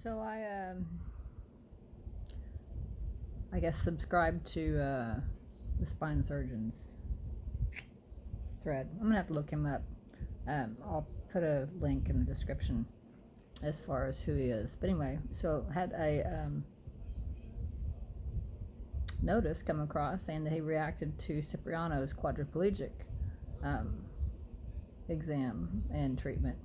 So I guess subscribe to the spine surgeon's thread. I'm gonna have to look him up. I'll put a link in the description as far as who he is. But anyway, so had a notice come across saying that he reacted to Cipriano's quadriplegic exam and treatment,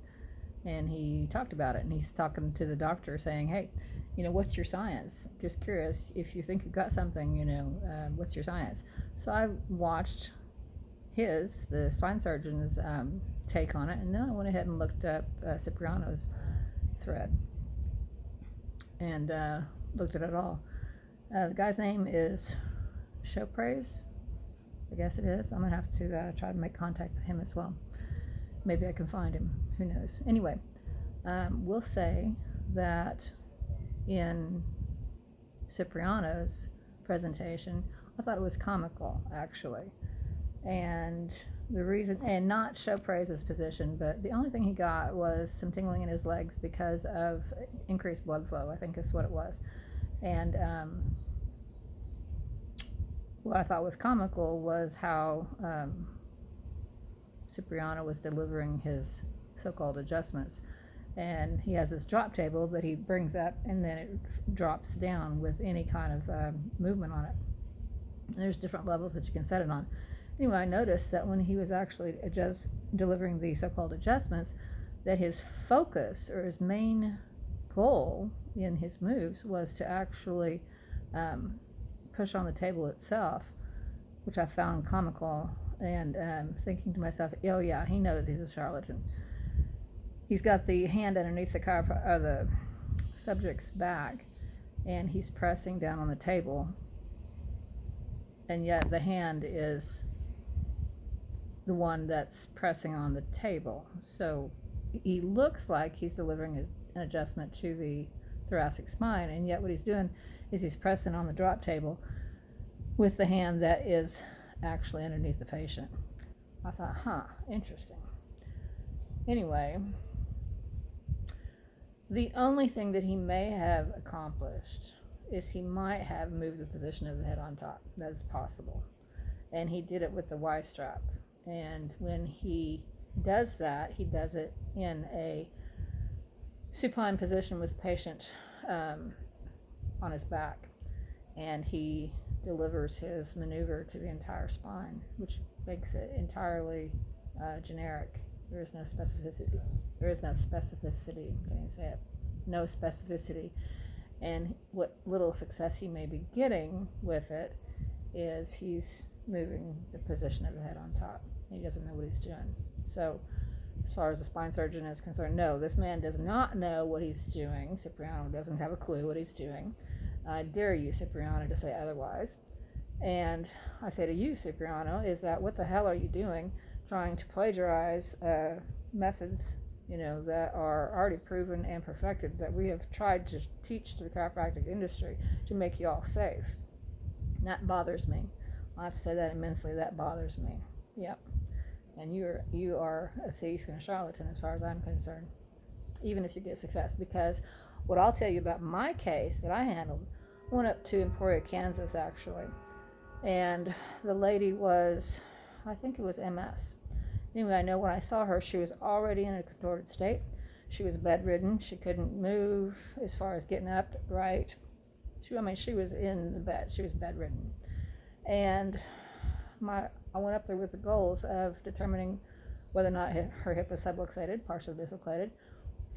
and he talked about it, and he's talking to the doctor saying, hey, what's your science? Just curious, if you think you've got something, what's your science? So I watched the spine surgeon's take on it, and then I went ahead and looked up Cipriano's thread and looked at it all. The guy's name is Showpraise, I guess it is. I'm gonna have to try to make contact with him as well. Maybe I can find him, who knows. Anyway, we'll say that in Cipriano's presentation, I thought it was comical, actually. And the reason, and not Showpraise's position, but the only thing he got was some tingling in his legs because of increased blood flow, I think is what it was. And what I thought was comical was how Cipriano was delivering his so-called adjustments. And he has this drop table that he brings up, and then it drops down with any kind of movement on it. And there's different levels that you can set it on. Anyway, I noticed that when he was actually delivering the so-called adjustments, that his focus or his main goal in his moves was to actually push on the table itself, which I found comical, and thinking to myself, oh yeah, he knows he's a charlatan. He's got the hand underneath the subject's back, and he's pressing down on the table, and yet the hand is the one that's pressing on the table. So he looks like he's delivering an adjustment to the thoracic spine, and yet what he's doing is he's pressing on the drop table with the hand that is actually underneath the patient. I thought, interesting. Anyway, the only thing that he may have accomplished is he might have moved the position of the head on top. That is possible. And he did it with the Y strap. And when he does that, he does it in a supine position with the patient on his back. And he delivers his maneuver to the entire spine, which makes it entirely generic. There is no specificity. Can you say it? No specificity. And what little success he may be getting with it is he's moving the position of the head on top. He doesn't know what he's doing. So, as far as the spine surgeon is concerned, no, this man does not know what he's doing. Cipriano doesn't have a clue what he's doing. I dare you, Cipriano, to say otherwise. And I say to you, Cipriano, is that what the hell are you doing trying to plagiarize methods, that are already proven and perfected, that we have tried to teach to the chiropractic industry to make you all safe? And that bothers me. I have to say that immensely. That bothers me. Yep. And you are a thief and a charlatan as far as I'm concerned, even if you get success. Because what I'll tell you about my case that I handled, I went up to Emporia, Kansas, actually. And the lady was, I think it was MS. Anyway, I know when I saw her, she was already in a contorted state. She was bedridden. She couldn't move as far as getting up right. She was in the bed. She was bedridden. And I went up there with the goals of determining whether or not her hip was subluxated, partially dislocated,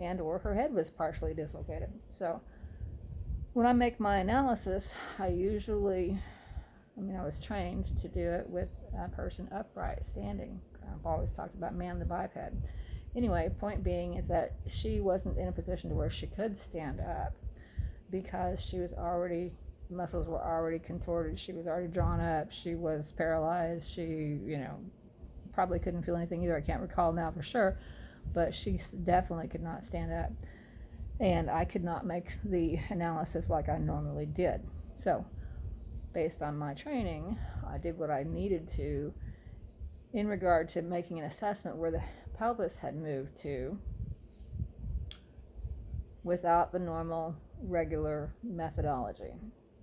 and or her head was partially dislocated. So when I make my analysis, I was trained to do it with a person upright, standing. I've always talked about man the biped. Anyway, point being is that she wasn't in a position to where she could stand up because muscles were already contorted. She was already drawn up. She was paralyzed. She, probably couldn't feel anything either. I can't recall now for sure, but she definitely could not stand up. And I could not make the analysis like I normally did. So, based on my training, I did what I needed to in regard to making an assessment where the pelvis had moved to, without the normal, regular methodology.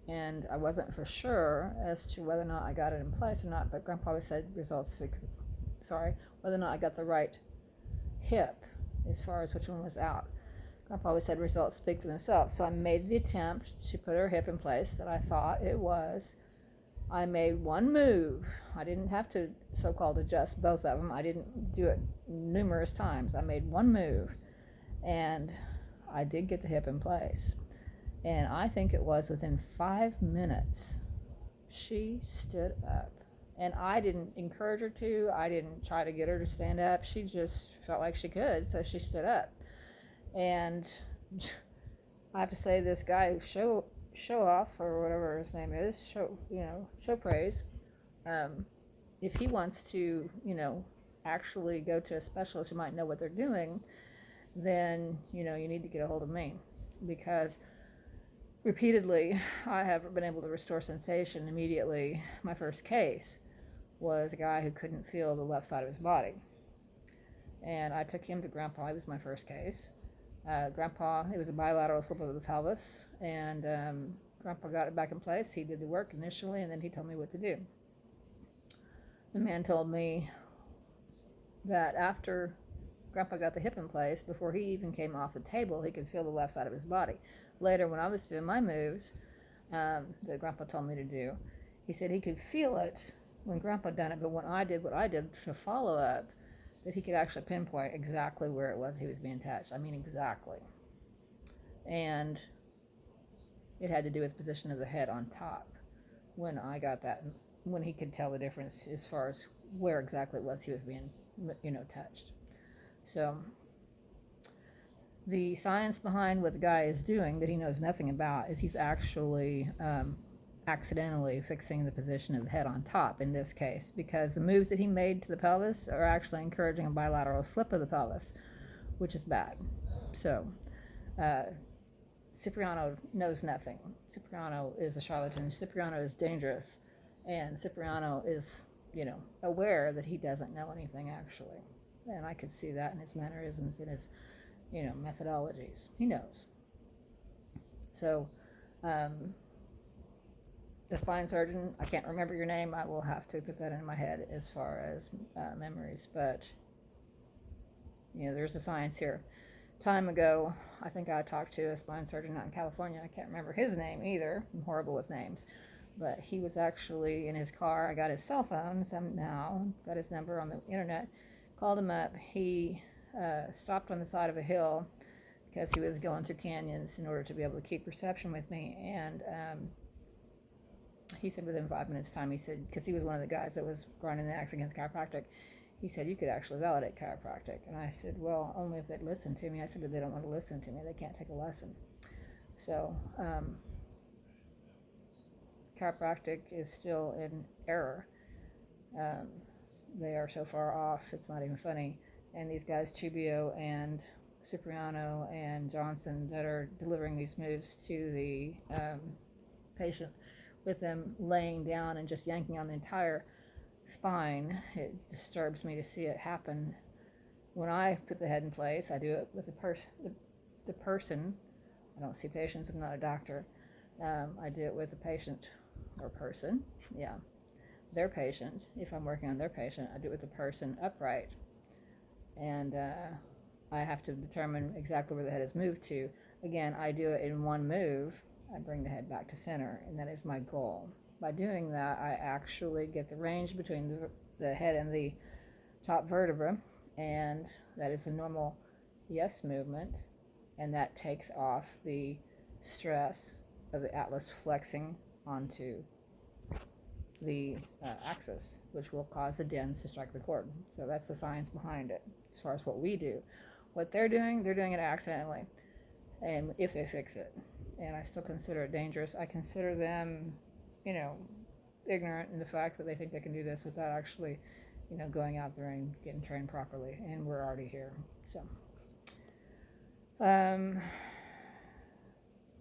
And I wasn't for sure as to whether or not I got it in place or not, but Grandpa always said whether or not I got the right hip as far as which one was out. Grandpa always said results speak for themselves. So I made the attempt to put her hip in place that I thought it was. I made one move. I didn't have to so-called adjust both of them. I didn't do it numerous times. I made one move, and I did get the hip in place. And I think it was within 5 minutes, she stood up. And I didn't encourage her to. I didn't try to get her to stand up. She just felt like she could, so she stood up. And I have to say, this guy, show off, or whatever his name is, show praise. If he wants to, actually go to a specialist who might know what they're doing, then, you need to get a hold of me, because repeatedly I have been able to restore sensation immediately. My first case was a guy who couldn't feel the left side of his body, and I took him to Grandpa. He was my first case. Grandpa, it was a bilateral slip of the pelvis, and Grandpa got it back in place. He did the work initially, and then he told me what to do. The man told me that after Grandpa got the hip in place, before he even came off the table, he could feel the left side of his body. Later, when I was doing my moves that Grandpa told me to do, he said he could feel it when Grandpa done it, but when I did what I did to follow up, that he could actually pinpoint exactly where it was he was being touched. I mean, exactly. And it had to do with the position of the head on top. When I got that, when he could tell the difference as far as where exactly it was he was being, touched. So the science behind what the guy is doing that he knows nothing about is he's actually accidentally fixing the position of the head on top in this case, because the moves that he made to the pelvis are actually encouraging a bilateral slip of the pelvis, which is bad. So Cipriano knows nothing. Cipriano is a charlatan. Cipriano is dangerous, and Cipriano is, aware that he doesn't know anything actually, and I could see that in his mannerisms, in his, methodologies. He knows. So the spine surgeon, I can't remember your name. I will have to put that in my head as far as memories, but there's a science here. Time ago, I think I talked to a spine surgeon out in California. I can't remember his name either. I'm horrible with names. But he was actually in his car. I got his cell phone somehow, got his number on the internet, called him up. He stopped on the side of a hill because he was going through canyons in order to be able to keep reception with me. And he said within 5 minutes time, he said, because he was one of the guys that was grinding the axe against chiropractic, he said, you could actually validate chiropractic. And I said, well, only if they'd listen to me. I said, but they don't want to listen to me. They can't take a lesson. So chiropractic is still in error. They are so far off, it's not even funny. And these guys, Chubio and Cipriano and Johnson, that are delivering these moves to the patient with them laying down and just yanking on the entire spine, it disturbs me to see it happen. When I put the head in place, I do it with the person. I don't see patients, I'm not a doctor. I do it with the patient or person, their patient. If I'm working on their patient, I do it with the person upright. And I have to determine exactly where the head is moved to. Again, I do it in one move. I bring the head back to center, and that is my goal. By doing that, I actually get the range between the head and the top vertebra, and that is a normal yes movement, and that takes off the stress of the atlas flexing onto the axis, which will cause the dens to strike the cord. So that's the science behind it. As far as what we do, what they're doing it accidentally, and if they fix it. And I still consider it dangerous. I consider them, ignorant in the fact that they think they can do this without actually, going out there and getting trained properly. And we're already here. So,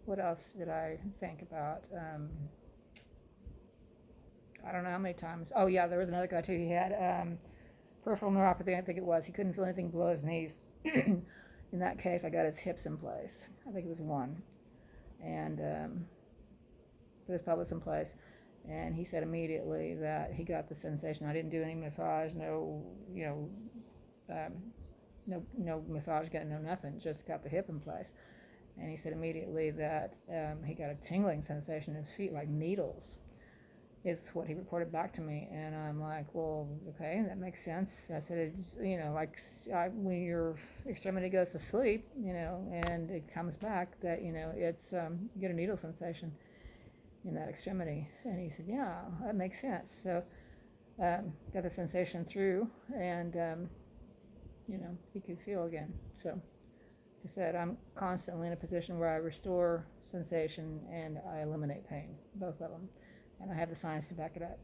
what else did I think about? I don't know how many times. Oh yeah, there was another guy too. He had peripheral neuropathy, I think it was. He couldn't feel anything below his knees. In that case, I got his hips in place. I think it was one, and put his pelvis in place. And he said immediately that he got the sensation. I didn't do any massage, no, um, no massage gun, no nothing, just got the hip in place. And he said immediately that he got a tingling sensation in his feet, like needles, is what he reported back to me. And I'm like, well, okay, that makes sense. I said, like when your extremity goes to sleep, and it comes back, that, it's, you get a needle sensation in that extremity. And he said, yeah, that makes sense. So got the sensation through, and he could feel again. So like I said, I'm constantly in a position where I restore sensation and I eliminate pain, both of them, and I have the science to back it up.